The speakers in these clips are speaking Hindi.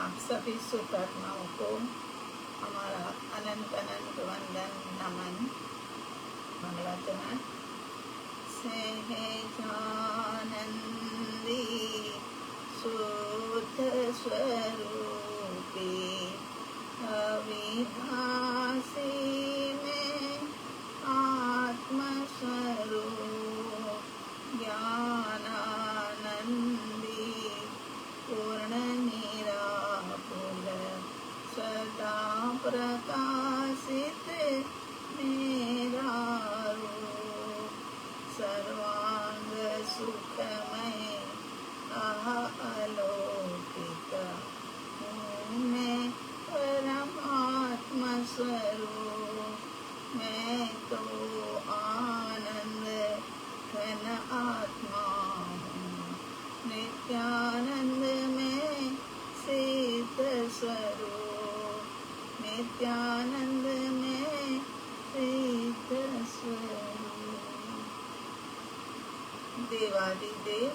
आप सभी सुखात्माओं को हमारा अनंत अनंत वंदन नमन। मंगलाचरण। सहजानंदी शुद्ध स्वरूपी अविनाशी में आत्मस्वरूप ज्ञानानंदी पूर्ण निराकुल सदा प्रकाशित मेरा रूप सर्वांग सुखमय अलौकिक हूँ मैं परमात्मा स्वरूप। मैं तो आनंद घन आत्मा हूँ नित्यानंद में सिद्ध स्वरूप नित्यानंद में सिद्ध स्वरूप। देवादिदेव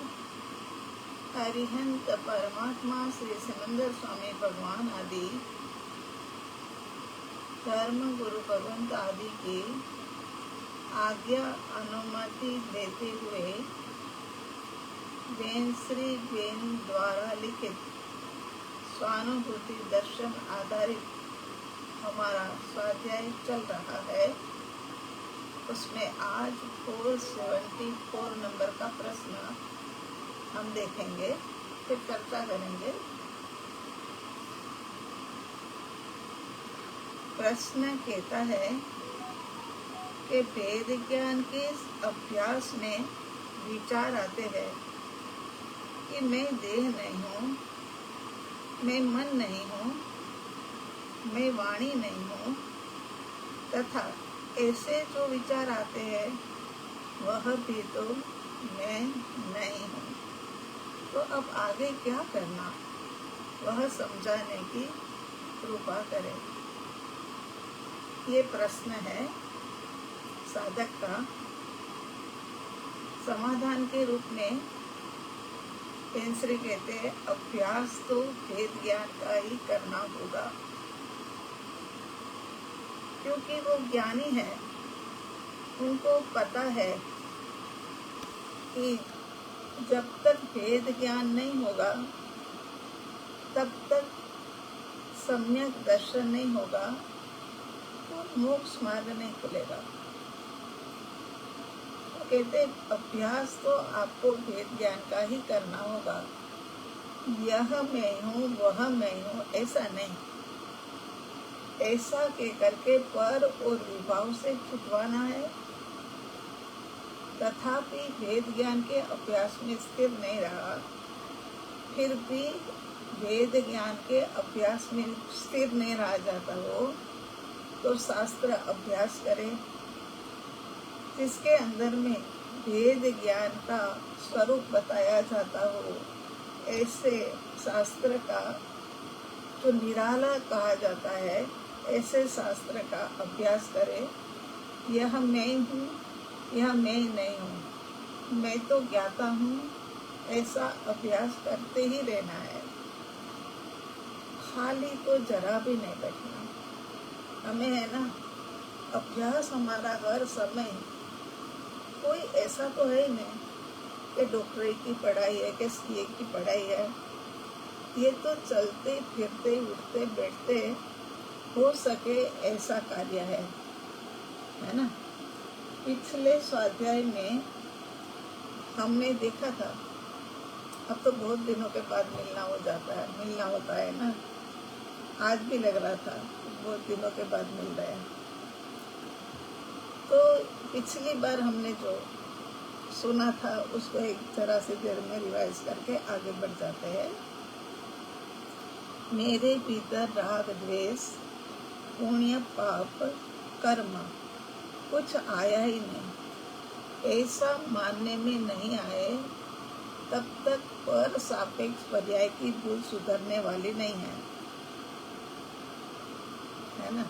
हरिहंत परमात्मा श्री सिमंदर स्वामी भगवान आदि धर्म गुरु भगवंत आदि की आज्ञा अनुमति देते हुए बेन श्री बेन द्वारा लिखित स्वानुभूति दर्शन आधारित हमारा स्वाध्याय चल रहा है। उसमें आज 474 नंबर का प्रश्न हम देखेंगे, फिर चर्चा करेंगे। प्रश्न कहता है कि वेद ज्ञान के अभ्यास में विचार आते हैं कि मैं देह नहीं हूँ, मैं मन नहीं हूँ, मैं वाणी नहीं हूँ, तथा ऐसे जो विचार आते हैं वह भी तो मैं नहीं हूँ। तो अब आगे क्या करना वह समझाने की कृपा करें। ये प्रश्न है साधक का। समाधान के रूप में पेंसरी कहते हैं अभ्यास तो वेद ज्ञान का ही करना होगा, क्योंकि वो ज्ञानी है, उनको पता है कि जब तक वेद ज्ञान नहीं होगा तब तक सम्यक दर्शन नहीं होगा तो मोक्ष मार्ग नहीं खुलेगा। तो कहते अभ्यास तो आपको वेद ज्ञान का ही करना होगा। यह मैं हूँ वह मैं हूँ ऐसा नहीं, ऐसा के करके पर और विभाव से छुटवाना है। तथापि वेद ज्ञान के अभ्यास में स्थिर नहीं रहा, फिर भी वेद ज्ञान के अभ्यास में स्थिर नहीं रहा जाता हो तो शास्त्र अभ्यास करे, जिसके अंदर में वेद ज्ञान का स्वरूप बताया जाता हो। ऐसे शास्त्र का जो निराला कहा जाता है, ऐसे शास्त्र का अभ्यास करे। यह मैं हूँ, यह मैं नहीं हूँ, मैं तो ज्ञाता हूँ, ऐसा अभ्यास करते ही रहना है। खाली तो जरा भी नहीं बैठना। हमें है ना अभ्यास हमारा हर समय। कोई ऐसा तो है नहीं कि डॉक्टरी की पढ़ाई है कि सीए की पढ़ाई है। ये तो चलते फिरते उठते बैठते हो सके ऐसा कार्य है ना। पिछले स्वाध्याय में हमने देखा था, अब तो बहुत दिनों के बाद मिलना होता है ना। आज भी लग रहा था बहुत दिनों के बाद मिल रहे हैं। तो पिछली बार हमने जो सुना था उसको एक तरह से देर में रिवाइज करके आगे बढ़ जाते हैं। मेरे भीतर राग द्वेष पुण्य पाप कर्म कुछ आया ही नहीं, ऐसा मानने में नहीं आए तब तक पर सापेक्ष पर्याय की भूल सुधरने वाली नहीं है ना।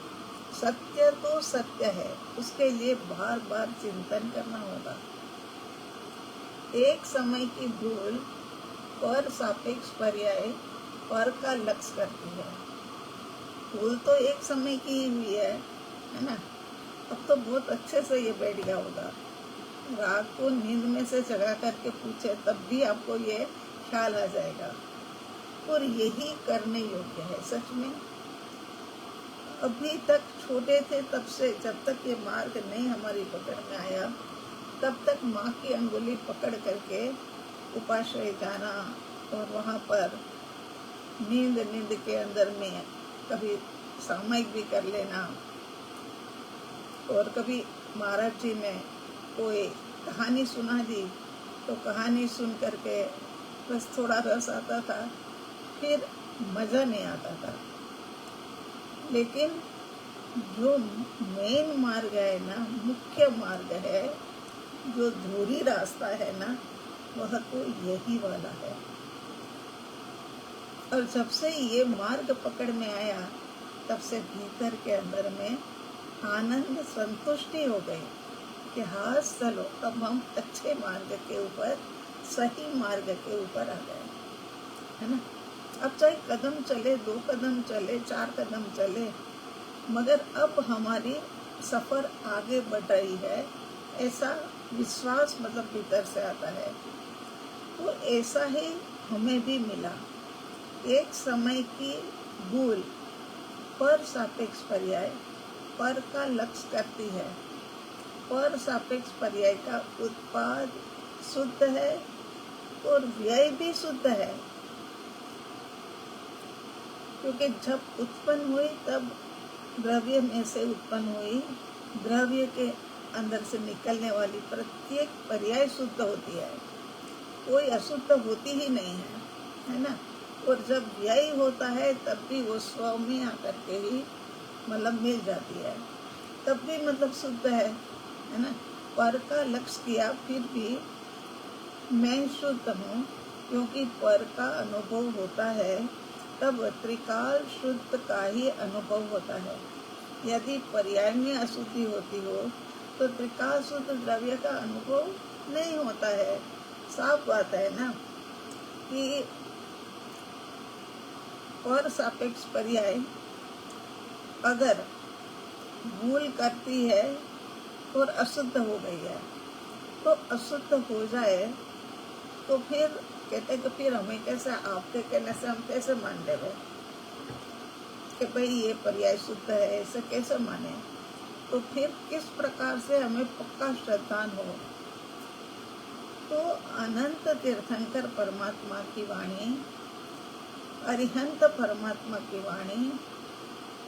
सत्य तो सत्य है, उसके लिए बार बार चिंतन करना होगा। एक समय की भूल पर सापेक्ष पर्याय पर का लक्ष्य करती है। भूल तो एक समय की ही हुई है ना। अब तो बहुत अच्छे से ये बैठ गया होगा। रात को नींद में से जगा करके पूछे तब भी आपको ये ख्याल आ जाएगा, और यही करने योग्य है सच में। अभी तक छोटे थे तब से जब तक ये मार्ग नहीं हमारी पकड़ में आया, तब तक माँ की अंगुली पकड़ करके उपाश्रय जाना, और वहाँ पर नींद के अंदर में कभी सामयिक भी कर लेना, और कभी महाराज जी ने कोई कहानी सुना दी तो कहानी सुन करके बस थोड़ा रस आता था, फिर मज़ा नहीं आता था। लेकिन जो मेन मार्ग है ना, मुख्य मार्ग है, जो धूरी रास्ता है ना, वह तो यही वाला है। और जब से ये मार्ग पकड़ में आया तब से भीतर के अंदर में आनंद संतुष्टि हो गई कि हाँ चलो अब हम अच्छे मार्ग के ऊपर, सही मार्ग के ऊपर आ गए, है ना। अब चाहे कदम चले, 2 कदम चले, 4 कदम चले, मगर अब हमारी सफ़र आगे बढ़ रही है, ऐसा विश्वास मतलब भीतर से आता है। तो ऐसा ही हमें भी मिला। एक समय की भूल पर सापेक्ष पर्याय पर का लक्ष्य करती है। पर सापेक्ष पर्याय का उत्पाद शुद्ध है और व्यय भी शुद्ध है, क्योंकि जब उत्पन्न हुई तब द्रव्य में से उत्पन्न हुई। द्रव्य के अंदर से निकलने वाली प्रत्येक पर्याय शुद्ध होती है, कोई अशुद्ध होती ही नहीं है ना। और जब व्यय होता है तब भी वो स्व में आकर के ही मतलब मिल जाती है, तब भी मतलब शुद्ध है ना। पर का लक्ष्य किया फिर भी मैं शुद्ध हूँ, क्योंकि पर का अनुभव होता है तब त्रिकाल शुद्ध का ही अनुभव होता है। यदि पर्याय में अशुद्धि होती हो तो त्रिकाल शुद्ध द्रव्य का अनुभव नहीं होता है। साफ बात है ना कि पर सापेक्ष पर्याय अगर भूल करती है और अशुद्ध हो गई है, तो अशुद्ध हो जाए तो फिर कहते कि फिर हमें कैसे, आपके कहने से हम कैसे मान लेंगे कि भाई ये पर्याय शुद्ध है, ऐसे कैसे माने। तो फिर किस प्रकार से हमें पक्का श्रद्धान हो। तो अनंत तीर्थंकर परमात्मा की वाणी, अरिहंत परमात्मा की वाणी,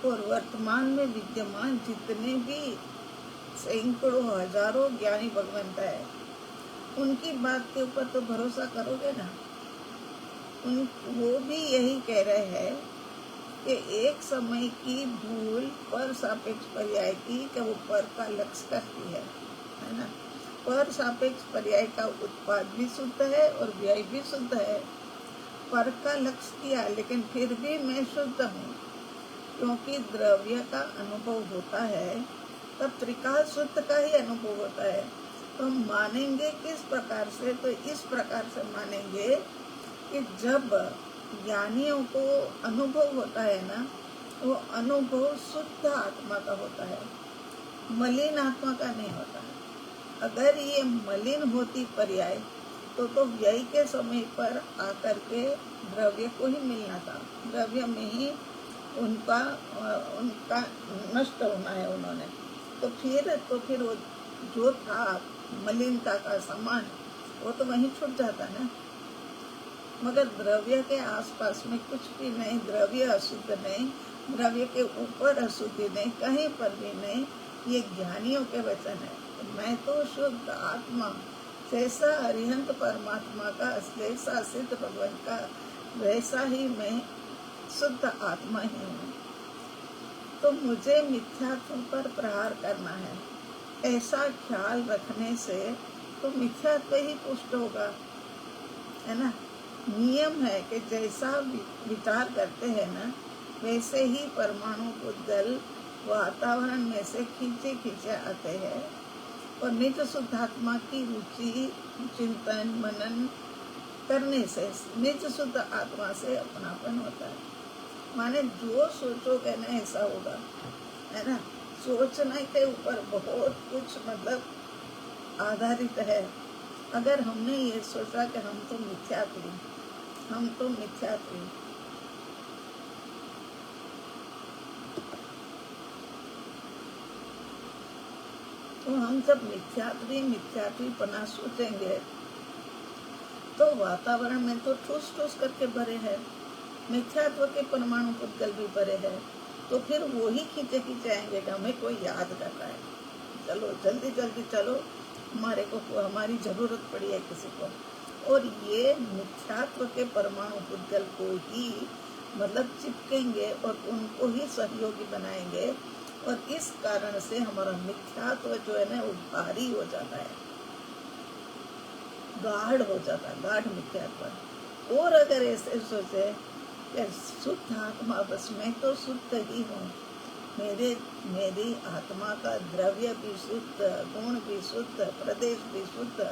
और वर्तमान में विद्यमान जितने भी सैकड़ों हजारों ज्ञानी भगवंत है, उनकी बात के ऊपर तो भरोसा करोगे ना। वो भी यही कह रहे हैं कि एक समय की भूल पर सापेक्ष पर्याय की कि वो पर का लक्ष्य करती है ना। पर सापेक्ष पर्याय का उत्पाद भी शुद्ध है और व्यय भी शुद्ध है। पर का लक्ष्य किया लेकिन फिर भी मैं शुद्ध हूँ, क्योंकि द्रव्य का अनुभव होता है तब त्रिकाल शुद्ध का ही अनुभव होता है। तो हम मानेंगे किस प्रकार से, तो इस प्रकार से मानेंगे कि जब ज्ञानियों को अनुभव होता है ना, वो अनुभव शुद्ध आत्मा का होता है, मलिन आत्मा का नहीं होता है। अगर ये मलिन होती पर्याय तो व्यय के समय पर आकर के द्रव्य को ही मिलना था, द्रव्य में ही उनका नष्ट होना है उन्होंने। तो फिर वो जो था मलिनता का समान, वो तो वहीं छूट जाता ना। मगर द्रव्य के आसपास में कुछ भी नहीं, द्रव्य अशुद्ध नहीं, द्रव्य के ऊपर अशुद्धि नहीं, कहीं पर भी नहीं। ये ज्ञानियों के वचन है। मैं तो शुद्ध आत्मा, जैसा अरिहंत परमात्मा का, जैसा सिद्ध भगवान का, वैसा ही मैं शुद्ध आत्मा ही हूँ। तो मुझे मिथ्यात्व पर प्रहार करना है, ऐसा ख्याल रखने से तो मिथ्यात्व ही पुष्ट होगा, है ना। नियम है कि जैसा विचार करते हैं ना, वैसे ही परमाणु बुद्धल वातावरण में से खींचे आते हैं। और निज शुद्धात्मा की रुचि, चिंतन, मनन करने से निज शुद्ध आत्मा से अपनापन होता है। माने जो सोचोगे ना ऐसा होगा, है ना। सोचने के ऊपर बहुत कुछ मतलब आधारित है। अगर हमने ये सोचा कि हम तो मिथ्यात्वी, तो हम जब मिथ्यात्वीपना सोचेंगे तो वातावरण में तो ठूस ठूस करके भरे हैं, मिथ्यात्व के परमाणु पुद्गल भी भरे हैं। तो फिर वो ही खींचे आएंगे कि हमें कोई याद कर रहा है, चलो जल्दी जल्दी चलो, हमारी जरूरत पड़ी है किसी को। और ये मिथ्यात्व के परमाणु पुद्गल को ही मतलब चिपकेंगे और उनको ही सहयोगी बनाएंगे। और इस कारण से हमारा मिथ्यात्व जो है ना वो भारी हो जाता है, गाढ़ हो जाता है, गाढ़ मिथ्यात्व। और अगर ऐसे सोचे कि शुद्ध आत्मा, बस मैं तो शुद्ध ही हूँ, मेरी आत्मा का द्रव्य भी शुद्ध, गुण भी शुद्ध, प्रदेश भी शुद्ध,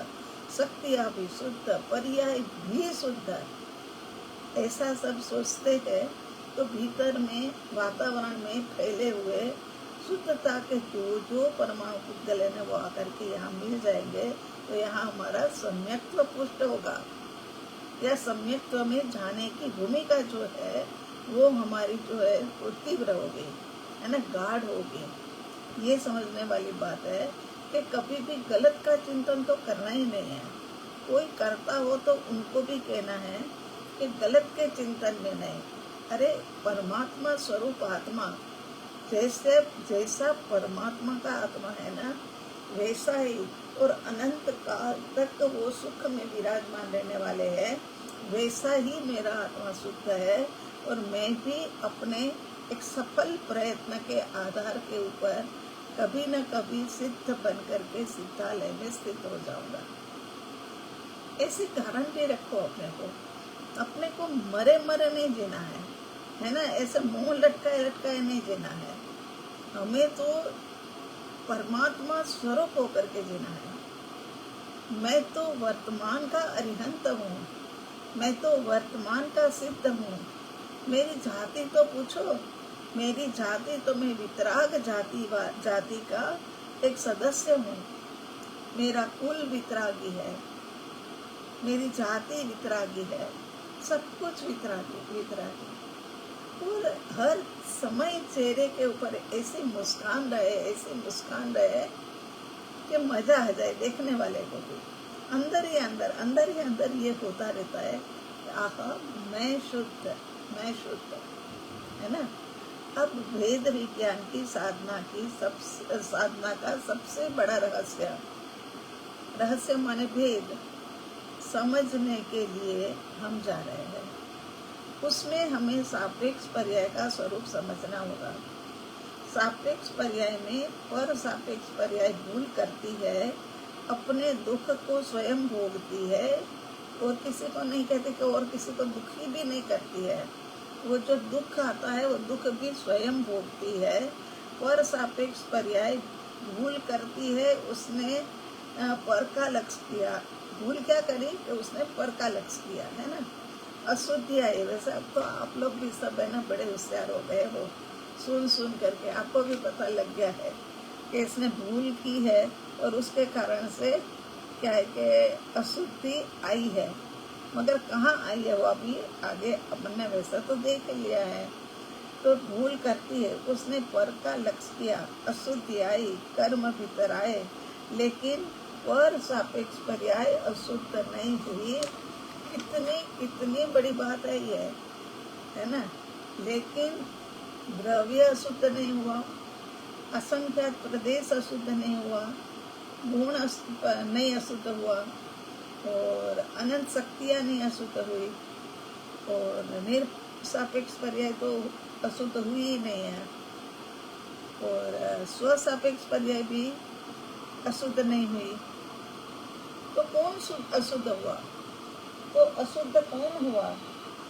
शक्तियाँ भी शुद्ध, पर्याय भी शुद्ध, ऐसा सब सोचते हैं तो भीतर में वातावरण में फैले हुए शुद्धता के जो परमाणु पुद्गल है वो आकर के यहाँ मिल जाएंगे। तो यहाँ हमारा सम्यक्त्व पुष्ट होगा, या सम्यक्त्व में जाने की भूमिका जो है वो हमारी जो है वो तीव्र होगी, है ना, गाढ़ होगी। ये समझने वाली बात है कि कभी भी गलत का चिंतन तो करना ही नहीं है। कोई करता हो तो उनको भी कहना है कि गलत के चिंतन में नहीं। अरे परमात्मा स्वरूप आत्मा जैसा परमात्मा का आत्मा है ना वैसा ही, और अनंत काल तक वो सुख में विराजमान रहने वाले हैं, वैसा ही मेरा आत्मा शुद्ध है। और मैं भी अपने एक सफल प्रयत्न के आधार के ऊपर कभी न कभी सिद्ध बन करके सिद्धालय में स्थित हो जाऊंगा। ऐसे कारण भी रखो अपने को मरे नहीं जीना है ना, ऐसे मुंह लटकाए नहीं जीना है। हमें तो परमात्मा स्वरूप होकर के जीना है। मैं तो वर्तमान का अरिहंत हूँ, मैं तो वर्तमान का सिद्ध हूँ। मेरी जाति तो पूछो, मेरी जाति तो मैं वितराग जाति का एक सदस्य हूँ। मेरा कुल वितरागी है, मेरी जाति वितरागी है, सब कुछ वितरागी। और हर समय चेहरे के ऊपर ऐसी मुस्कान रहे कि मजा आ जाए देखने वाले को भी। अंदर ही अंदर ये होता रहता है, आहा मैं शुद्ध, है ना। अब वेद विज्ञान की साधना का सबसे बड़ा रहस्य माने भेद समझने के लिए हम जा रहे हैं। उसमें हमें सापेक्ष पर्याय का स्वरूप समझना होगा। सापेक्ष पर्याय में पर सापेक्ष पर्याय भूल करती है, अपने दुख को स्वयं भोगती है, और किसी को नहीं कहती कि और किसी को दुखी भी नहीं करती है। वो जो दुख आता है वो दुख भी स्वयं भोगती है। पर सापेक्ष पर्याय भूल करती है, उसने पर का लक्ष्य किया। भूल क्या करी कि उसने पर का लक्ष्य किया, है ना, अशुद्धि आई। वैसे अब तो आप लोग भी सब है ना बड़े होशियार हो गए हो, सुन करके आपको भी पता लग गया है कि इसने भूल की है और उसके कारण से क्या है कि अशुद्धि आई है। मगर कहाँ आई है वो अभी आगे अपन ने वैसा तो देख लिया है। तो भूल करती है, उसने पर का लक्ष्य किया, अशुद्धि आई, कर्म भीतर आए, लेकिन पर सापेक्ष पर्याय अशुद्ध नहीं हुई। कितनी बड़ी बात है ये, है ना। लेकिन द्रव्य अशुद्ध नहीं हुआ, असंख्यात प्रदेश अशुद्ध नहीं हुआ, गुण नहीं अशुद्ध हुआ, और अनंत शक्तियाँ नहीं अशुद्ध हुई, और निरसापेक्ष पर्याय तो अशुद्ध हुई ही नहीं है, और स्वसापेक्ष पर्याय भी अशुद्ध नहीं हुई। तो कौन अशुद्ध हुआ? तो अशुद्ध कौन हुआ?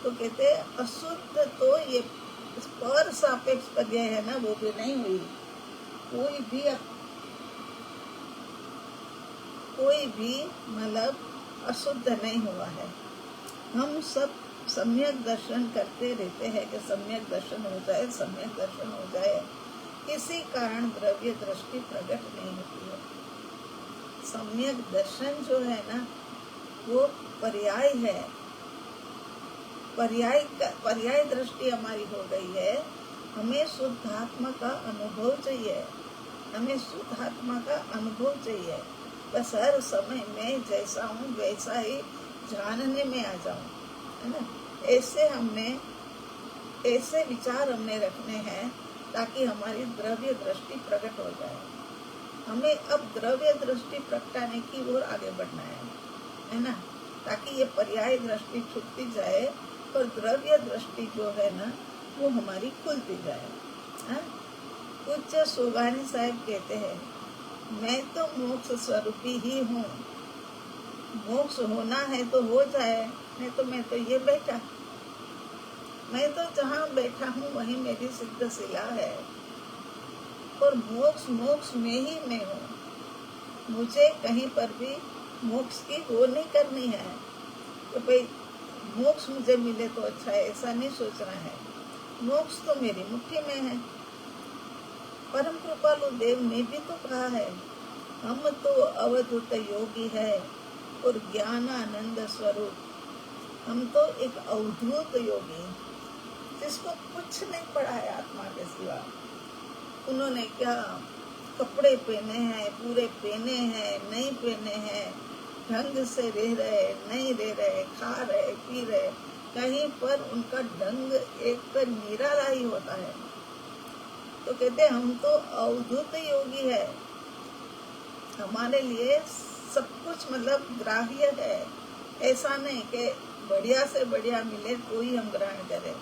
तो कहते हैं अशुद्ध तो ये पर सापेक्ष पर्याय है ना वो भी नहीं हुई। कोई भी मतलब अशुद्ध नहीं हुआ है। हम सब सम्यक दर्शन करते रहते हैं कि सम्यक दर्शन हो जाए, सम्यक दर्शन हो जाए। किसी कारण द्रव्य दृष्टि प्रकट नहीं होती है। सम्यक दर्शन जो है ना, वो पर्याय है, पर्याय दृष्टि हमारी हो गई है। हमें शुद्ध आत्मा का अनुभव चाहिए, हमें शुद्ध आत्मा का अनुभव चाहिए। बस हर समय मैं जैसा हूँ वैसा ही जानने में आ जाऊं, है ना। ऐसे विचार हमने रखने हैं ताकि हमारी द्रव्य दृष्टि प्रकट हो जाए। हमें अब द्रव्य दृष्टि प्रकटाने की ओर आगे बढ़ना है ना, ताकि ये पर्याय दृष्टि छूटती जाए और द्रव्य दृष्टि जो है ना वो हमारी खुलती जाए। कुछ सोगानी साहब कहते हैं, मैं तो मोक्ष स्वरूपी ही हूँ, मोक्ष होना है तो हो जाए, नहीं तो मैं तो ये बैठा, मैं तो जहाँ बैठा हूँ वही मेरी सिद्ध शिला है और मोक्ष में ही मैं हूँ। मुझे कहीं पर भी मोक्ष की वो नहीं करनी है कि भाई मोक्ष मुझे मिले तो अच्छा है, ऐसा नहीं सोचना है। मोक्ष तो मेरी मुट्ठी में है। परम कृपालु देव ने भी तो कहा है, हम तो अवधूत योगी है और ज्ञानानंद स्वरूप। हम तो एक अवधूत योगी जिसको कुछ नहीं पड़ा है आत्मा के सिवा। उन्होंने क्या कपड़े पहने हैं, पूरे पहने हैं, नहीं पहने हैं, ढंग से रह रहे, नहीं रह रहे, खा रहे, पी रहे, कहीं पर उनका ढंग एक निराला ही होता है। तो कहते हम तो अवधूत योगी है, हमारे लिए सब कुछ मतलब ग्राह्य है। ऐसा नहीं कि बढ़िया से बढ़िया मिले तो ही हम ग्रहण करें।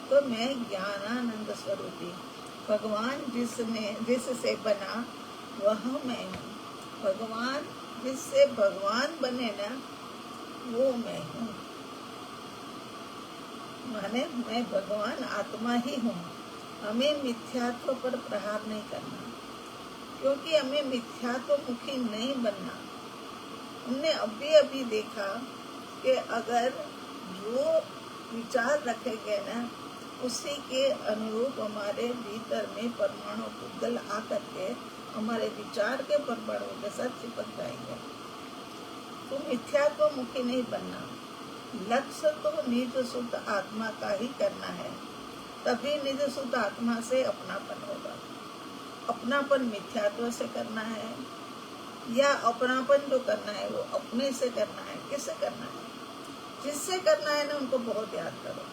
तो मैं ज्ञानानंद स्वरूपी, भगवान जिससे बना वह मैं हूँ। भगवान जिससे भगवान बने ना वो मैं हूँ, माने मैं भगवान आत्मा ही हूँ। हमें मिथ्यात्व पर प्रहार नहीं करना, क्योंकि हमें मिथ्यात्व मुखी नहीं बनना। हमने अभी देखा कि अगर जो विचार रखेंगे ना उसी के अनुरूप हमारे भीतर में परमाणु पुद्गल आकर के हमारे विचार के परमाणु के साथ चिपक जाएंगे। तो मिथ्यात्व मुखी नहीं बनना। लक्ष्य तो निज शुद्ध आत्मा का ही करना है, तभी निज शुद्ध आत्मा से अपनापन होगा। अपनापन मिथ्यात्व से करना है या अपनापन जो करना है वो अपने से करना है। किससे करना है? जिससे करना है ना उनको बहुत याद करो।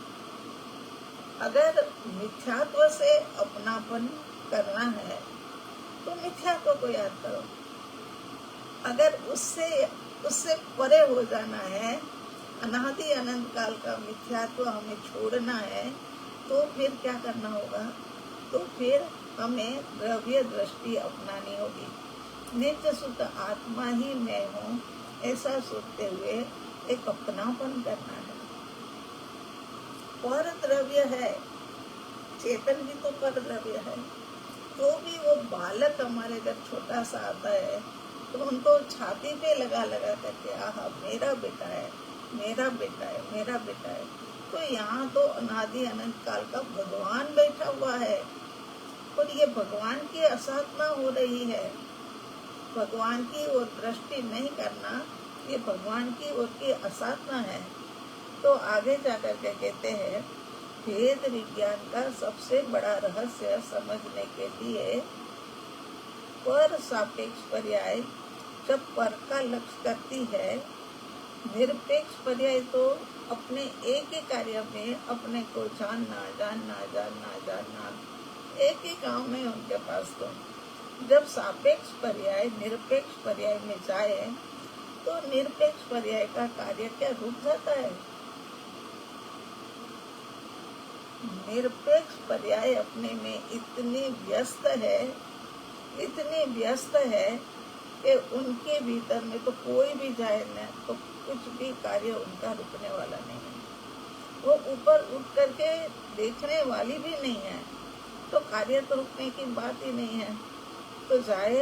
अगर मिथ्यात्व से अपनापन करना है तो मिथ्यात्व को याद करो। अगर उससे परे हो जाना है, अनादि अनंत काल का मिथ्यात्व हमें छोड़ना है, तो फिर क्या करना होगा? तो फिर हमें द्रव्य दृष्टि अपनानी होगी। नित्य शुद्ध आत्मा ही मैं हूँ ऐसा सोचते हुए एक अपनापन करना है। पर द्रव्य है, चेतन भी तो पर द्रव्य है। तो भी वो बालक हमारे घर छोटा सा आता है तो उनको छाती पे लगा करके आहा मेरा बेटा है, मेरा बेटा है, मेरा बेटा है। तो यहाँ तो अनादि अनंत काल का भगवान बैठा हुआ है और ये भगवान की असाधना हो रही है। भगवान की ओर दृष्टि नहीं करना ये भगवान की ओर की असाधना है। तो आगे जाकर के कहते हैं, भेद विज्ञान का सबसे बड़ा रहस्य समझने के लिए पर सापेक्ष पर्याय जब पर का लक्ष्य करती है, निरपेक्ष पर्याय तो अपने एक ही कार्य में अपने को जानना जानना जानना जानना एक ही काम में उनके पास। तो जब सापेक्ष पर्याय निरपेक्ष पर्याय में जाए तो निरपेक्ष पर्याय का कार्य क्या रुक जाता है? निरपेक्ष पर्याय अपने में इतनी व्यस्त है कि उनके भीतर में तो कोई भी जाए ना तो कुछ भी कार्य उनका रुकने वाला नहीं है। वो ऊपर उठ करके देखने वाली भी नहीं है, तो कार्य तो रुकने की बात ही नहीं है। तो जाए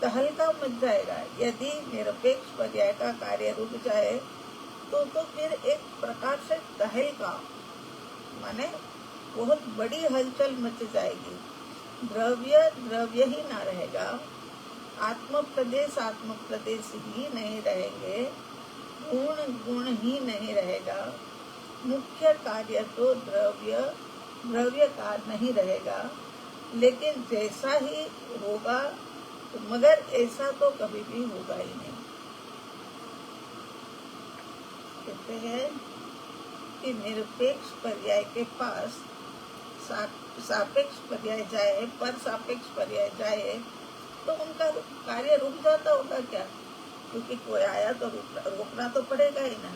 तो हल्का मच जाएगा। यदि निरपेक्ष पर्याय का कार्य रुक जाए तो फिर एक प्रकार से तहलका, माने बहुत बड़ी हलचल मच जाएगी। द्रव्य द्रव्य ही ना रहेगा, आत्म प्रदेश ही नहीं रहेंगे, गुण गुण ही नहीं रहेगा, मुख्य कार्य तो द्रव्य का नहीं रहेगा। लेकिन जैसा ही होगा, मगर ऐसा तो कभी भी होगा ही नहीं। कहते हैं कि निरपेक्ष पर्याय के पास सापेक्ष पर्याय जाए, पर सापेक्ष पर्याय जाए तो उनका कार्य रुक जाता होगा क्या? क्योंकि कोई आया तो रोकना तो पड़ेगा ही ना।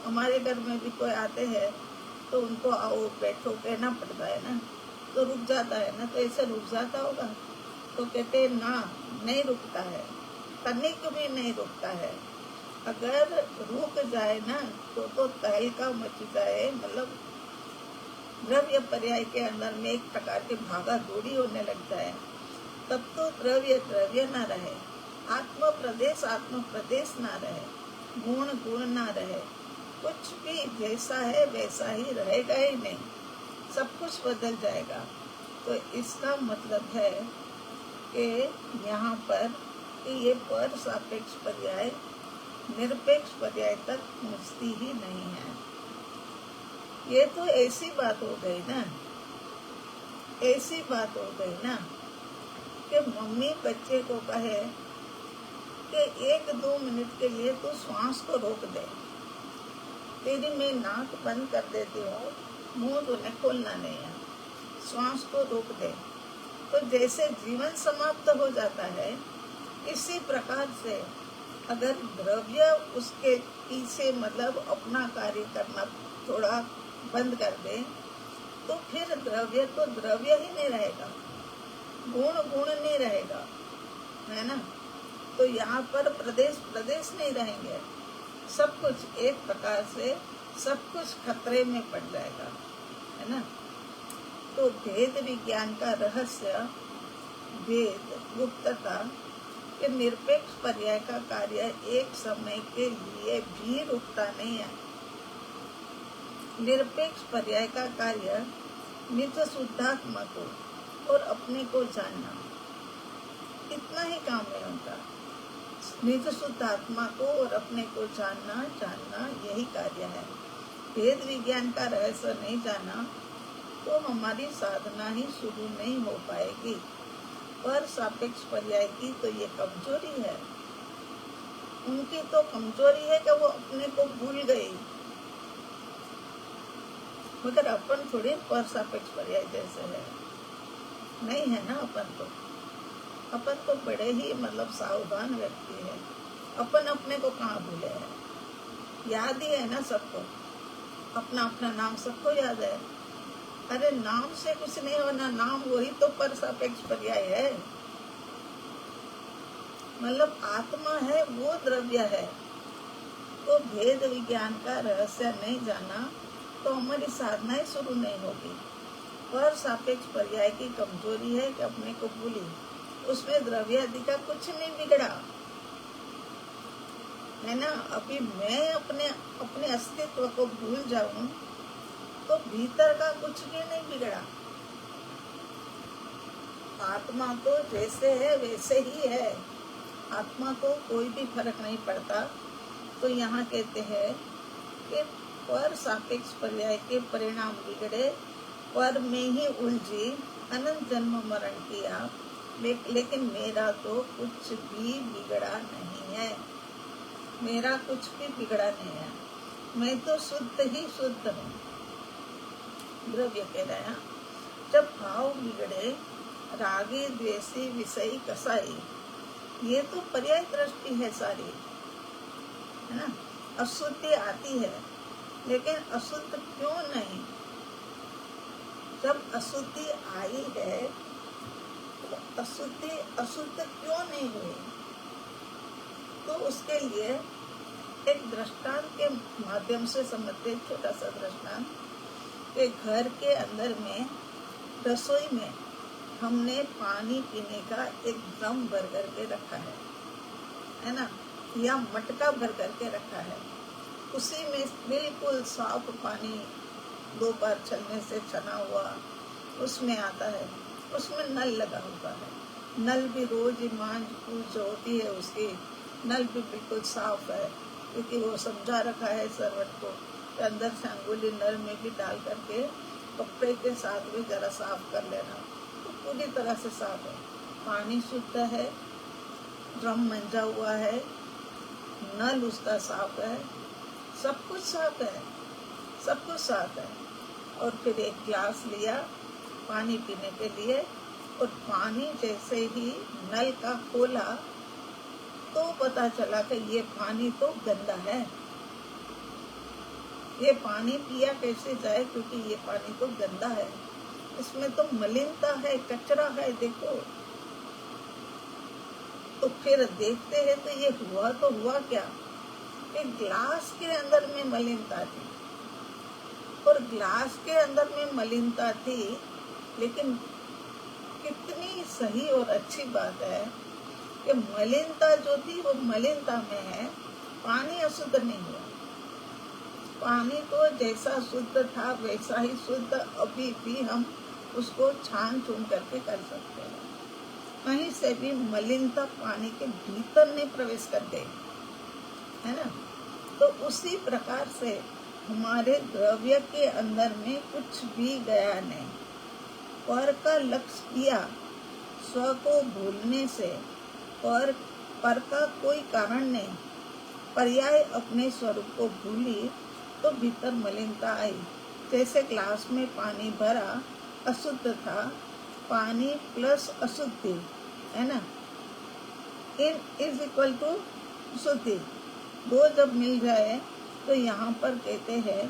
हमारे घर में भी कोई आते हैं तो उनको आओ बैठो कहना पड़ता है ना, तो रुक जाता है ना, तो ऐसे रुक जाता होगा। तो कहते हैं ना, नहीं रुकता है, तनिक भी नहीं रुकता है। अगर रुक जाए ना तो तहलका मच जाए, मतलब द्रव्य पर्याय के अंदर में एक प्रकार की भागा दौड़ी होने लग जाए, तब तो द्रव्य द्रव्य ना रहे, आत्म प्रदेश ना रहे, गुण गुण ना रहे, कुछ भी जैसा है वैसा ही रहेगा ही नहीं, सब कुछ बदल जाएगा। तो इसका मतलब है कि यहाँ पर कि ये पर सापेक्ष पर्याय निरपेक्ष पर्याय तक पहुँचती ही नहीं है। ये तो ऐसी बात हो गई ना, ऐसी बात हो गई ना कि मम्मी बच्चे को कहे कि 1-2 मिनट के लिए तो श्वास को रोक दे, तेरी मैं नाक बंद कर देती हूँ, मुंह तूने खोलना नहीं है, श्वास को रोक दे। तो जैसे जीवन समाप्त हो जाता है, इसी प्रकार से अगर द्रव्य उसके पीछे मतलब अपना कार्य करना थोड़ा बंद कर दे, तो फिर द्रव्य तो द्रव्य ही नहीं रहेगा, गुण गुण नहीं रहेगा, है ना। तो यहाँ पर प्रदेश नहीं रहेंगे, सब कुछ एक प्रकार से सब कुछ खतरे में पड़ जाएगा, है ना। तो भेद विज्ञान का रहस्य, भेद गुप्तता के निरपेक्ष पर्याय का कार्य एक समय के लिए भी रुकता नहीं है। निरपेक्ष पर्याय का कार्य निज शुद्धात्मा को और अपने को जानना, इतना ही काम है उनका। निज शुद्धात्मा को और अपने को जानना यही कार्य है। भेद विज्ञान का रहस्य नहीं जाना तो हमारी साधना ही शुरू नहीं हो पाएगी। पर सापेक्ष पर्याय की तो ये कमजोरी है, उनकी तो कमजोरी है कि वो अपने को भूल गई। मगर अपन थोड़े पर सापेक्ष पर्याय जैसे है, नहीं है ना। अपन तो बड़े ही मतलब सावधान व्यक्ति है। अपन अपने को कहाँ भूले हैं, याद ही है ना सबको, अपना अपना नाम सबको याद है। अरे नाम से कुछ नहीं होना, नाम वही तो पर सापेक्ष पर्याय है। मतलब आत्मा है वो द्रव्य है। तो भेद विज्ञान का रहस्य नहीं जाना तो हमारी साधना ही शुरू नहीं होगी। पर सापेक्ष पर्याय की कमजोरी है कि अपने को भूली, उसमें द्रव्य आदि का कुछ नहीं बिगड़ा, है ना। अभी मैं अपने अस्तित्व को भूल जाऊं तो भीतर का कुछ भी नहीं बिगड़ा। आत्मा तो जैसे है वैसे ही है, आत्मा को कोई भी फर्क नहीं पड़ता। तो यहाँ कहते हैं कि पर सापेक्ष पर्याय के परिणाम बिगड़े, पर में ही उलझी, अनंत जन्म मरण किया, लेकिन मेरा तो कुछ भी बिगड़ा नहीं है, मेरा कुछ भी बिगड़ा नहीं है, मैं तो शुद्ध ही शुद्ध हूँ। द्रव्य कह रहे हैं, जब भाव बिगड़े, रागी द्वेषी विषयी कसाई, ये तो पर्याय दृष्टि है सारी, है ना। अशुद्धि आती है, लेकिन अशुद्ध क्यों नहीं? जब अशुद्धि आई है तो अशुद्ध क्यों नहीं हुई? तो उसके लिए एक दृष्टांत के माध्यम से समझते, छोटा सा दृष्टांत। के घर के अंदर में रसोई में हमने पानी पीने का एक ड्रम भर करके रखा है ना, या मटका भर करके रखा है। उसी में बिल्कुल साफ पानी 2 बार छलने से छना हुआ उसमें आता है, उसमें नल लगा हुआ है। नल भी रोज मांझ पूछ जो होती है उसकी, नल भी बिल्कुल साफ है, क्योंकि वो समझा रखा है सर्वेंट को कि अंदर से अंगुली नल में भी डाल करके कपड़े के साथ भी जरा साफ कर लेना। तो पूरी तरह से साफ है, पानी शुद्ध है, ड्रम मंजा हुआ है, नल उसका साफ है, सब कुछ साफ है, सब कुछ साफ है। और फिर एक गिलास लिया पानी पीने के लिए, और पानी जैसे ही नल का खोला तो पता चला कि ये पानी तो गंदा है, ये पानी पिया कैसे जाए, क्योंकि ये पानी तो गंदा है, इसमें तो मलिनता है, कचरा है। देखो तो फिर देखते हैं तो ये हुआ तो हुआ क्या कि ग्लास के अंदर में मलिनता थी, और ग्लास के अंदर में मलिनता थी, लेकिन कितनी सही और अच्छी बात है कि मलिनता जो थी वो मलिनता में है, पानी अशुद्ध नहीं हुआ। पानी तो जैसा शुद्ध था वैसा ही शुद्ध अभी भी हम उसको छान छून करके कर सकते हैं, कहीं से भी मलिनता पानी के भीतर नहीं प्रवेश कर गई, है ना। तो उसी प्रकार से हमारे द्रव्य के अंदर में कुछ भी गया नहीं, पर का लक्ष्य किया, स्व को भूलने से, पर का कोई कारण नहीं, पर्याय अपने स्वरूप को भूली तो भीतर मलिनता आई। जैसे ग्लास में पानी भरा अशुद्ध था, पानी प्लस अशुद्धि, है ना, इन इज इक्वल टू शुद्धि, दो जब मिल जाए तो यहाँ पर कहते हैं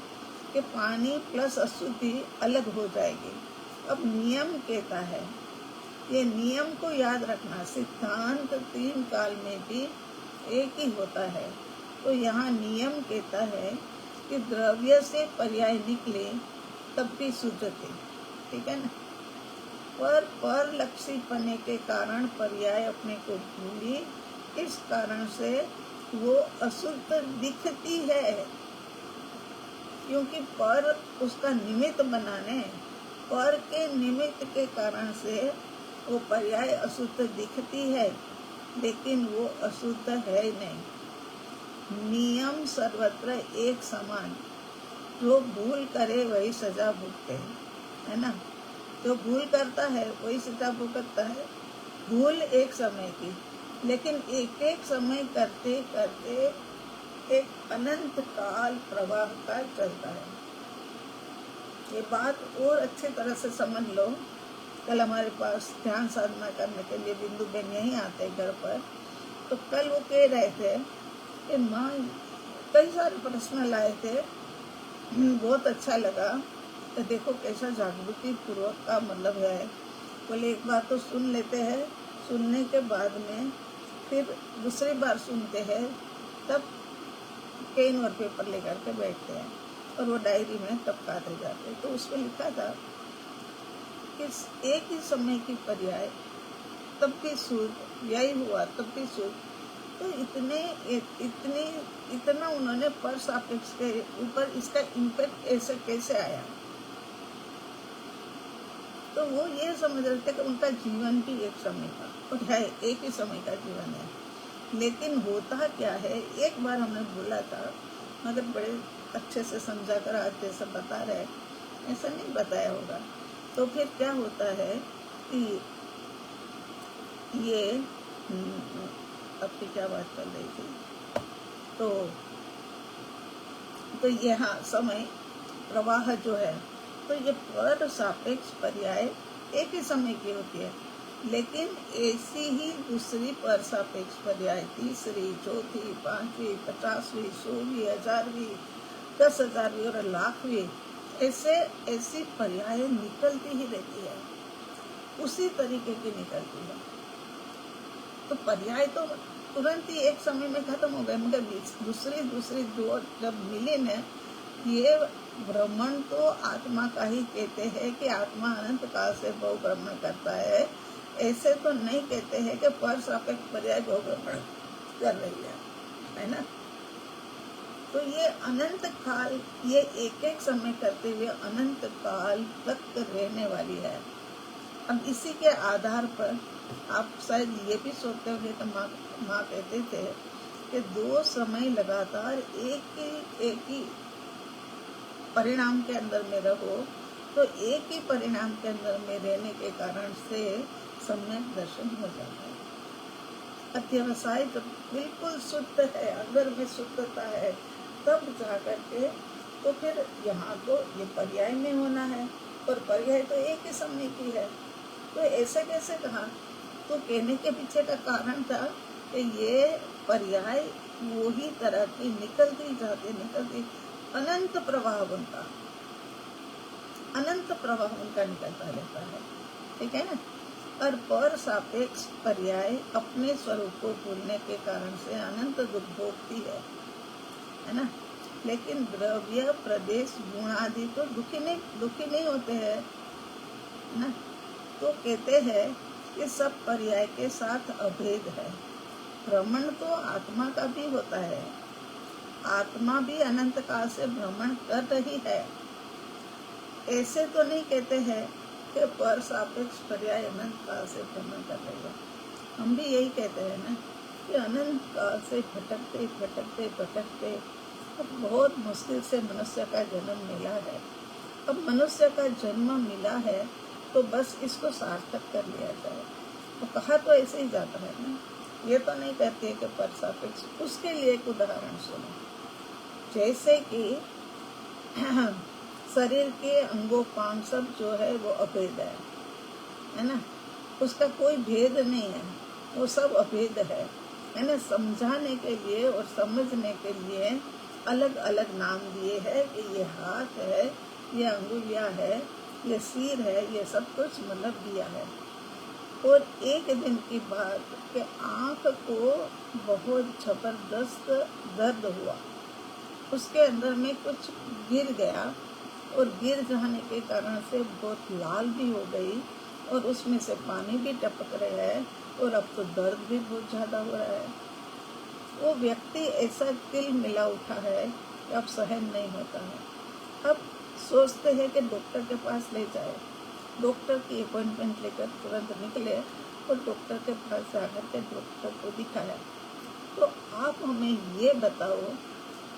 कि पानी प्लस अशुद्धि अलग हो जाएगी। अब नियम कहता है, ये नियम को याद रखना, सिद्धांत 3 काल में भी एक ही होता है। तो यहाँ नियम कहता है कि द्रव्य से पर्याय निकले तब भी शुद्ध थे, ठीक है ना। पर लक्षी पने के कारण पर्याय अपने को भूली, इस कारण से वो अशुद्ध दिखती है, क्योंकि पर उसका निमित्त बनाने, पर के निमित्त के कारण से वो पर्याय अशुद्ध दिखती है, लेकिन वो अशुद्ध है नहीं। नियम सर्वत्र एक समान, जो भूल करे वही सजा भुगते, है ना। जो भूल करता है वही सजा भुगतता है। भूल एक समय की, लेकिन एक एक समय करते करते एक अनंत काल प्रवाह का चलता है। ये बात और अच्छी तरह से समझ लो। कल हमारे पास ध्यान साधना करने के लिए बिंदु बहन यहीं आते घर पर, तो कल वो कह रहे थे कि माँ कई सारे प्रश्न लाए थे, बहुत अच्छा लगा, तो देखो कैसा जागृति पूर्वक का मतलब है। बोले एक बार तो सुन लेते हैं, सुनने के बाद में फिर दूसरी बार सुनते हैं, तब पेन और पेपर लेकर के बैठते हैं और वो डायरी में टपकाते जाते हैं। तो उसमें लिखा था कि एक ही समय की पर्याय तब भी शुद्ध, यही हुआ तब भी शुद्ध। तो इतना उन्होंने पर सापेक्ष के ऊपर इसका इम्पैक्ट ऐसे कैसे आया, तो वो ये समझ रहे थे कि उनका जीवन भी एक समय का और है, एक ही समय का जीवन है। लेकिन होता क्या है, एक बार हमने बोला था, मगर बड़े अच्छे से समझा कर आज जैसा बता रहे, ऐसा नहीं बताया होगा। तो फिर क्या होता है कि ये अपनी क्या बात कर रही थी, तो यहाँ समय प्रवाह जो है, तो ये पर सापेक्ष पर्याय एक ही समय की होती है, लेकिन ऐसी ही दूसरी पर सापेक्ष पर्याय तीसरी, चौथी, 5वीं, 50वीं, 100वीं, 1000वीं, 10,000वीं और लाखवीं, ऐसी पर्याय निकलती ही रहती है, उसी तरीके की निकलती है। तो पर्याय तो तुरंत ही एक समय में खत्म हो गए, मगर दूसरी दो जब मिले न, ये भ्रमण तो आत्मा का ही कहते हैं कि आत्मा अनंत काल से बहु भ्रमण करता है। ऐसे तो नहीं कहते हैं कि पर सापेक्ष पर्याय बहु भ्रमण कर रही है ना। तो ये अनंत काल, ये एक एक समय करते हुए अनंत काल तक रहने वाली है। अब इसी के आधार पर आप शायद ये भी सोचते होंगे कि माँ कहते थे कि 2 समय लगातार एक ही परिणाम के अंदर में रहो, तो एक ही परिणाम के अंदर में रहने के कारण से सम्यक दर्शन हो जाता है। अध्यवसाय तो बिल्कुल शुद्ध है, अंदर में शुद्धता है, तब जा करके तो फिर यहाँ तो ये पर्याय में होना है, और पर्याय तो एक ही समय की है, तो ऐसे कैसे कहा? तो कहने के पीछे का कारण था कि ये पर्याय वो ही तरह की निकलती जाती अनंत प्रवाह बनता, अनंत प्रवाह उनका निकलता रहता है, ठीक है ना। और पर सापेक्ष पर्याय अपने स्वरूप को भूलने के कारण से अनंत दुख भोगती है ना। लेकिन द्रव्य, प्रदेश, गुण आदि तो दुखी नहीं होते हैं ना। तो कहते हैं कि सब पर्याय के साथ अभेद है। भ्रमण तो आत्मा का भी होता है, आत्मा भी अनंत काल से भ्रमण कर रही है। ऐसे तो नहीं कहते हैं कि पर सापेक्ष पर्याय अनंत काल से भ्रमण कर रही है। हम भी यही कहते हैं ना कि अनंत काल से भटकते अब बहुत मुश्किल से मनुष्य का जन्म मिला है। अब मनुष्य का जन्म मिला है तो बस इसको सार्थक कर लिया जाए। तो कहा तो ऐसे ही जाता है ना, ये तो नहीं कहते कि पर सापेक्ष। उसके लिए एक उदाहरण सुनो, जैसे कि शरीर के अंगोपांग सब जो है वो अभेद है ना, उसका कोई भेद नहीं है, वो सब अभेद है ना। समझाने के लिए और समझने के लिए अलग अलग नाम दिए हैं कि ये हाथ है, ये अंगुलियां है, ये सिर है, ये सब कुछ मतलब दिया है। और एक दिन की बात कि आँख को बहुत जबरदस्त दर्द हुआ, उसके अंदर में कुछ गिर गया, और गिर जाने के कारण से बहुत लाल भी हो गई, और उसमें से पानी भी टपक रहा है, और अब तो दर्द भी बहुत ज़्यादा हो रहा है। वो व्यक्ति ऐसा तिल मिला उठा है कि अब सहन नहीं होता है। अब सोचते हैं कि डॉक्टर के पास ले जाए। डॉक्टर की अपॉइंटमेंट लेकर तुरंत निकले और डॉक्टर के पास जाकर के डॉक्टर को दिखाया। तो आप हमें ये बताओ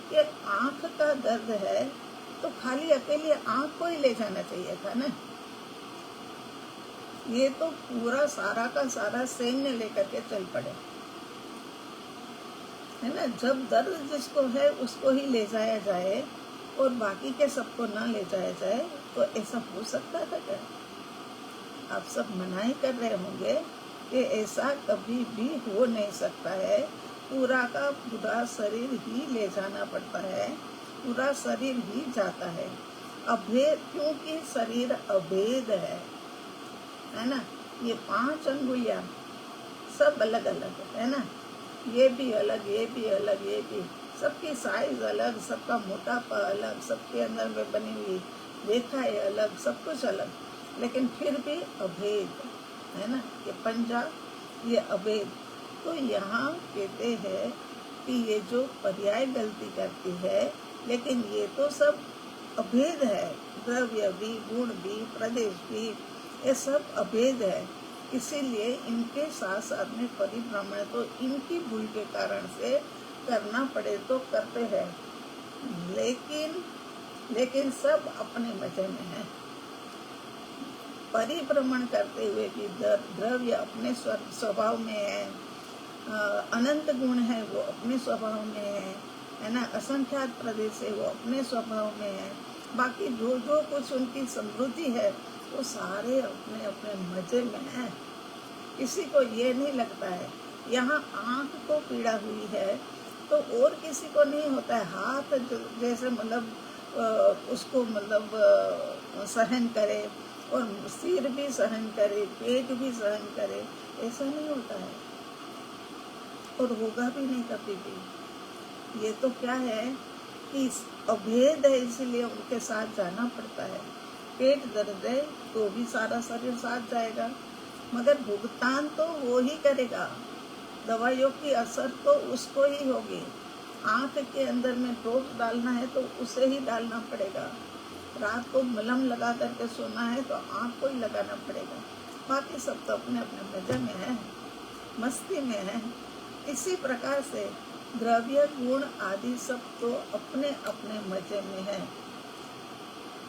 कि आँख का दर्द है तो खाली अकेले आँख को ही ले जाना चाहिए था ना, ये तो पूरा सारा का सारा सैन्य लेकर के चल पड़े, है ना। जब दर्द जिसको है उसको ही ले जाया जाए और बाकी के सबको ना ले जाया जाए, तो ऐसा हो सकता था क्या? आप सब मनाही कर रहे होंगे कि ऐसा कभी भी हो नहीं सकता है। पूरा का पूरा शरीर ही ले जाना पड़ता है, पूरा शरीर ही जाता है। अभेद, क्योंकि शरीर अभेद है ना। ये 5 अंगुलियां सब अलग अलग है ना, ये भी अलग, ये भी अलग, ये भी, सबकी साइज अलग, सबका मोटापा अलग, सबके अंदर में बनी हुई रेखाएं अलग, सब कुछ अलग, लेकिन फिर भी अभेद है ना। ये पंजा, ये अभेद। तो यहाँ कहते हैं कि ये जो पर्याय गलती करती है, लेकिन ये तो सब अभेद है। द्रव्य भी, गुण भी, प्रदेश भी, ये सब अभेद है। इसीलिए इनके साथ साथ में परिभ्रमण तो इनकी भूल के कारण से करना पड़े तो करते हैं, लेकिन सब अपने मजे में है। परिभ्रमण करते हुए भी द्रव्य अपने स्वभाव में है, अनंत गुण है वो अपने स्वभाव में है ना, असंख्यात प्रदेश है वो अपने स्वभाव में है, बाकी जो जो कुछ उनकी समृद्धि है वो सारे अपने अपने मजे में है। किसी को ये नहीं लगता है यहाँ आँख को पीड़ा हुई है तो और किसी को नहीं होता है। हाथ जैसे मतलब उसको मतलब सहन करे, और सिर भी सहन करे, पेट भी सहन करे, ऐसा नहीं होता है, और होगा भी नहीं कभी भी। ये तो क्या है कि अभेद है, इसीलिए उनके साथ जाना पड़ता है। पेट दर्द है तो भी सारा शरीर साथ जाएगा, मगर भुगतान तो वो ही करेगा, दवाइयों की असर तो उसको ही होगी, आँख के अंदर में ड्रॉप्स डालना है तो उसे ही डालना पड़ेगा। रात को मलहम लगा करके सोना है तो आँख को ही लगाना पड़ेगा। बाकी सब तो अपने अपने मजे में है, मस्ती में है। इसी प्रकार से द्रव्य गुण आदि सब तो अपने अपने मजे में है।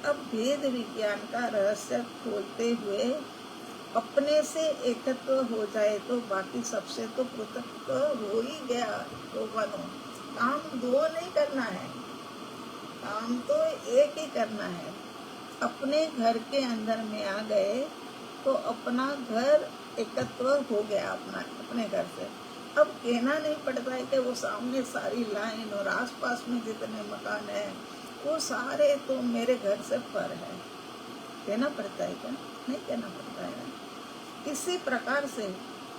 अब भेद विज्ञान का रहस्य खोलते हुए अपने से एकत्व हो जाए तो बाकी सबसे तो पृथक हो ही गया। तो बनो, काम दो नहीं करना है, काम तो एक ही करना है। अपने घर के अंदर में आ गए तो अपना घर एकत्व हो गया अपने घर से। अब कहना नहीं पड़ता है कि वो सामने सारी लाइन और आसपास में जितने मकान हैं वो सारे तो मेरे घर से पर है। कहना पड़ता है क्या? नहीं कहना पड़ता है। इसी प्रकार से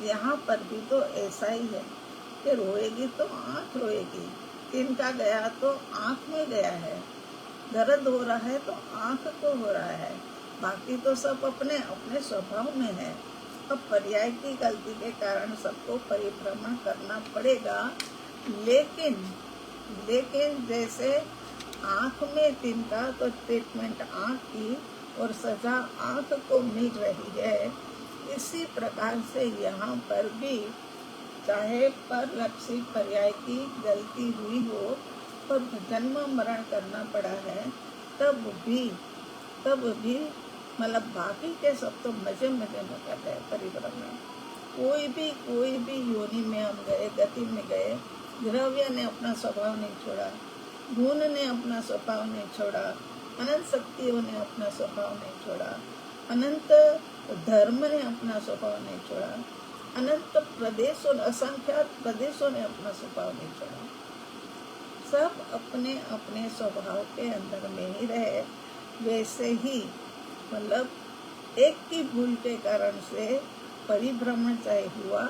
यहाँ पर भी तो ऐसा ही है कि रोएगी तो आँख रोएगी, तिनका गया तो आँख में गया है, दर्द हो रहा है तो आँख को हो रहा है, बाकी तो सब अपने अपने स्वभाव में है। अब पर्याय की गलती के कारण सबको परिभ्रमण करना पड़ेगा, लेकिन जैसे आँख में तिनका तो ट्रीटमेंट आँख की और सजा आँख को मिल रही है। इसी प्रकार से यहाँ पर भी चाहे परलक्षी पर्याय की गलती हुई हो पर जन्म मरण करना पड़ा है, तब भी मतलब बाकी के सब तो मजे में कर रहे परिभ्रमण। कोई भी योनि में हम गए, गति में गए, द्रव्य ने अपना स्वभाव नहीं छोड़ा, गुण ने अपना स्वभाव नहीं छोड़ा, अनंत शक्तियों ने अपना स्वभाव नहीं छोड़ा, अनंत धर्म ने अपना स्वभाव नहीं छोड़ा, अनंत प्रदेशों असंख्यात प्रदेशों ने अपना स्वभाव नहीं छोड़ा। सब अपने अपने स्वभाव के अंदर में ही रहे। वैसे ही मतलब एक की भूल के कारण से परिभ्रमण चाहे हुआ,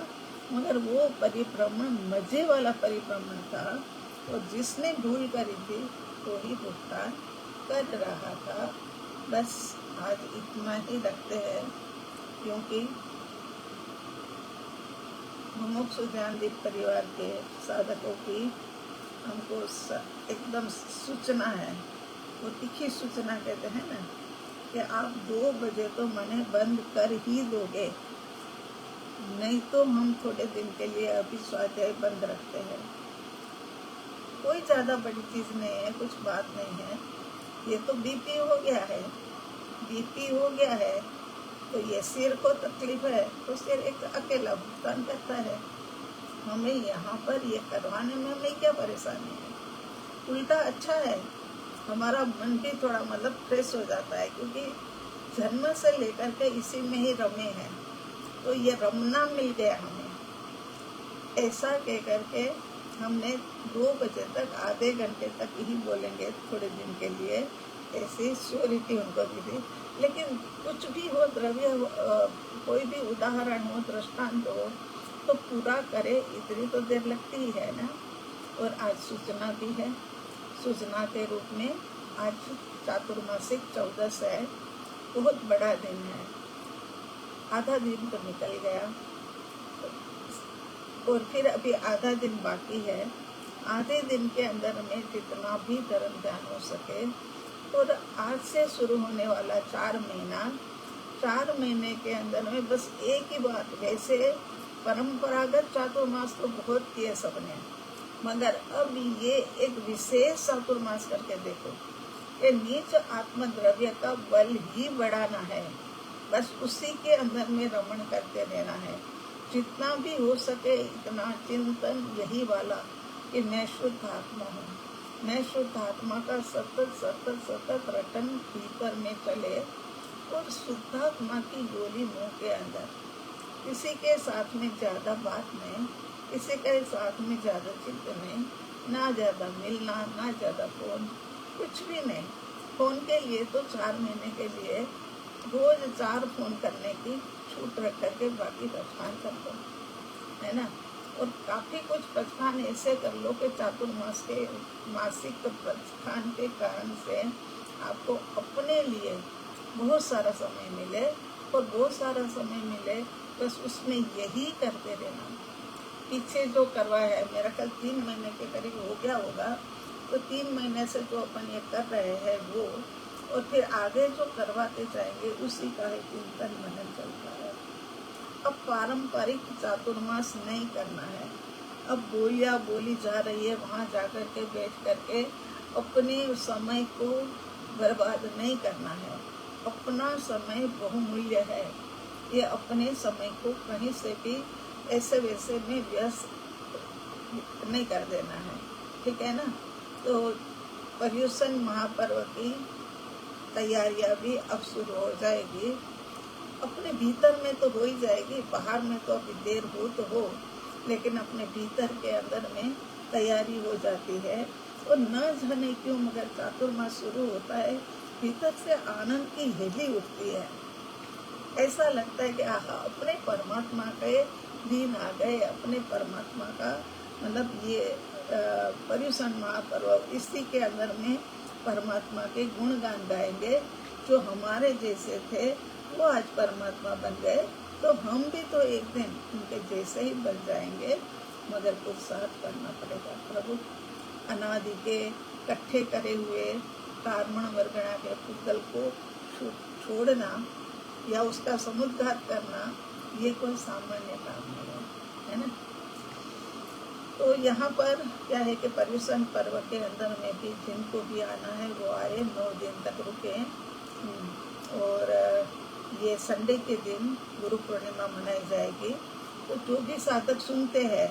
मगर वो परिभ्रमण मजे वाला परिभ्रमण था, और जिसने भूल करी थी वो ही भुगतान कर रहा था। बस आज इतना ही रखते हैं, क्योंकि मुमुक्षु ध्यानदीप परिवार के साधकों की हमको एकदम सूचना है, वो तीखी सूचना कहते हैं ना, कि आप 2 बजे तो मने बंद कर ही दोगे, नहीं तो हम थोड़े दिन के लिए अभी स्वाध्याय बंद रखते हैं। कोई ज़्यादा बड़ी चीज़ नहीं है, कुछ बात नहीं है। ये तो बीपी हो गया है तो ये सिर को तकलीफ है तो सिर एक अकेला भुगतान करता है। हमें यहाँ पर ये करवाने में हमें क्या परेशानी है? उल्टा अच्छा है, हमारा मन भी थोड़ा मतलब फ्रेश हो जाता है, क्योंकि जन्म से लेकर के इसी में ही रमे हैं, तो ये रमना मिल गया हमें। ऐसा कह करके हमने 2 बजे तक आधे घंटे तक ही बोलेंगे थोड़े दिन के लिए, ऐसी श्योरिटी उनको दी थी। लेकिन कुछ भी हो, द्रव्य कोई भी उदाहरण हो, दृष्टांत हो, तो पूरा करे, इतनी तो देर लगती ही है ना। और आज सूचना भी है, सूचना के रूप में आज चातुर्मासिक 14 है, बहुत बड़ा दिन है। आधा दिन तो निकल गया और फिर अभी आधा दिन बाकी है। आधे दिन के अंदर में जितना भी धर्म ध्यान हो सके, और आज से शुरू होने वाला 4 महीने के अंदर में बस एक ही बात, वैसे परंपरागत चातुर्मास तो बहुत किए सबने, मगर अब ये एक विशेष चातुर्मास करके देखो कि नीच आत्मद्रव्य का बल ही बढ़ाना है, बस उसी के अंदर में रमण करते रहना है। जितना भी हो सके इतना चिंतन यही वाला कि मैं शुद्ध आत्मा हूँ, मैं शुद्ध आत्मा का सतत रटन भीतर में चले, और शुद्धात्मा की गोली मुंह के अंदर। किसी के साथ में ज़्यादा बात नहीं, किसी के साथ में ज़्यादा चिंतन नहीं, ना ज़्यादा मिलना, ना ज़्यादा फ़ोन, कुछ भी नहीं। फ़ोन के लिए तो 4 महीने के लिए रोज़ 4 फ़ोन करने की छूट रख करके बाकी प्रस्थान कर दो, है ना। और काफ़ी कुछ प्रस्थान ऐसे कर लो कि चातुर्मास के मासिक प्रस्थान के कारण से आपको अपने लिए बहुत सारा समय मिले, और बहुत सारा समय मिले बस उसमें यही करते रहना पीछे जो करवा है, मेरा ख्याल 3 महीने के करीब हो गया होगा, तो 3 महीने से जो अपन ये कर रहे हैं वो, और फिर आगे जो करवाते जाएंगे उसी का ही चिंतन मनन चलता है। अब पारंपरिक चातुर्मास नहीं करना है, अब बोलिया बोली जा रही है, वहाँ जाकर के बैठ करके अपने समय को बर्बाद नहीं करना है। अपना समय बहुमूल्य है, ये अपने समय को कहीं से भी ऐसे वैसे में व्यस्त नहीं कर देना है, ठीक है ना। तो पर्युषण महापर्व की तैयारियां भी अब शुरू हो जाएगी। अपने भीतर में तो हो ही जाएगी, बाहर में तो अभी देर हो तो हो, लेकिन अपने भीतर के अंदर में तैयारी हो जाती है। और न जाने क्यों मगर चातुर्मास शुरू होता है, भीतर से आनंद की हेली उठती है। ऐसा लगता है कि आहा, अपने परमात्मा के दिन आ गए, अपने परमात्मा का मतलब ये पर्युषण महापर्व, इसी के अंदर में परमात्मा के गुणगान गाएंगे। जो हमारे जैसे थे वो आज परमात्मा बन गए, तो हम भी तो एक दिन उनके जैसे ही बन जाएंगे, मगर पुरुषार्थ करना पड़ेगा। प्रभु अनादि के इकट्ठे करे हुए कार्मण वर्गणा के पुतल को छोड़ना या उसका समुद्घात करना, ये कोई सामान्य काम नहीं है ना। तो यहाँ पर क्या है कि पर्युषण पर्व के अंदर में भी जिनको भी आना है वो आए, 9 दिन तक रुके। और ये संडे के दिन गुरु पूर्णिमा मनाई जाएगी। तो जो भी साधक सुनते हैं,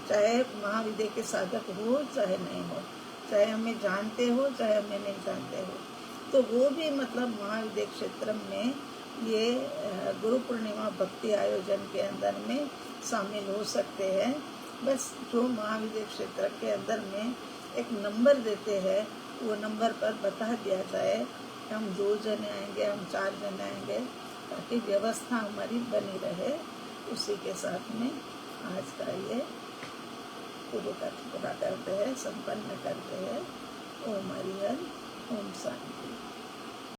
चाहे महाविद्या के साधक हो चाहे नहीं हो, चाहे हमें जानते हो चाहे हमें नहीं जानते हो, तो वो भी मतलब महाविद्या क्षेत्र में ये गुरु पूर्णिमा भक्ति आयोजन के अंदर में शामिल हो सकते हैं। बस जो महाविद्या क्षेत्र के अंदर में एक नंबर देते हैं, वो नंबर पर बता दिया जाए हम 2 जने आएंगे, हम 4 जने आएंगे, ताकि व्यवस्था हमारी बनी रहे। उसी के साथ में आज का ये पूरा करते हैं, संपन्न करते हैं। ओम हरिहर, ओम शांति।